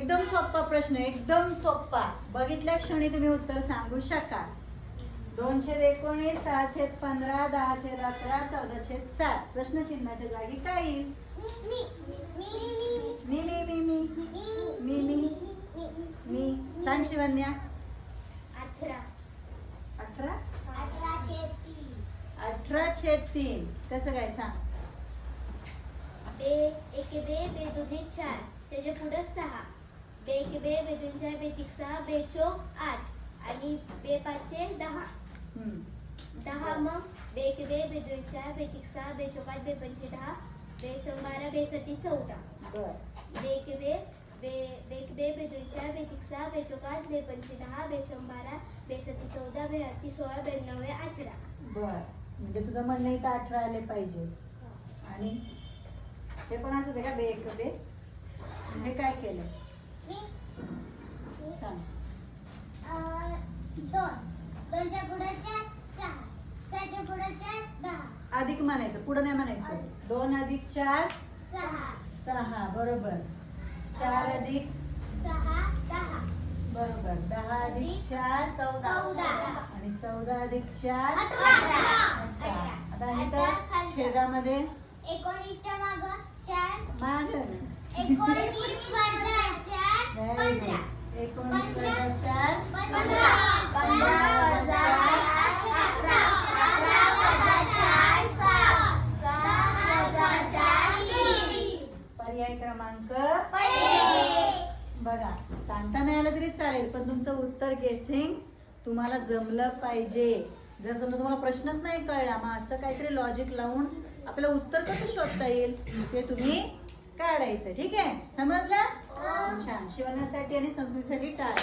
एकदम सोपा प्रश्न, एकदम सोपा. बघितल्या क्षणी तुम्ही उत्तर सांगू शकाल. 219, 6/15, 10/11, 14/7. प्रश्नचिन्हाच्या जागी काय येईल? मी. सांग शिवन्या. 18/3. कसं काय सांग? एके बे दुने 4, त्याच्या पुढे 6. बे 2 4 बे 3 6 बे 4 8 आणि बे 5 10. 10 मग बे 2 4 बे 3 6 बे 4 5 बे 5 10 बे 12 बे 7 14. बे 2 4 बे 3 6 बे 4 5 बे 5 10 बे 12 बे 7 14 बे 8 16 बे 9 18. बर, म्हणजे तुझं म्हणणं इथं 18 आले पाहिजे. आणि हे पण असंच आहे का? बे 1 बे. हे काय केलं सांग? 2 च्या पुढे 4 6 6 च्या पुढे 4 10. अधिक म्हणायचं, पुढं नाही म्हणायचं. 2 अधिक 4 6 बरोबर. 4 अधिक 6 10. बरोबर. 10 अधिक 4 14. आणि 14 अधिक 4 18. आता इथं छेदामध्ये 19 च्या माग 4 माग 19 वजा 4 15. 19 वजा 4 15 वजा 11 11 वजा 4 6 6 वजा 4 3. पर्याय क्रमांक पहिले. बघा, सांगता नाही आलं तरी चालेल, पण तुमचं उत्तर गेसिंग तुम्हाला जमलं पाहिजे. जर समजा तुम्हाला प्रश्नच नाही कळला, मग असं काहीतरी लॉजिक लावून आपलं उत्तर कसं शोधता येईल ते तुम्ही काढायचं. ठीक आहे, समजलं? छान. शिवण्यासाठी आणि संस्कृतीसाठी टाळ.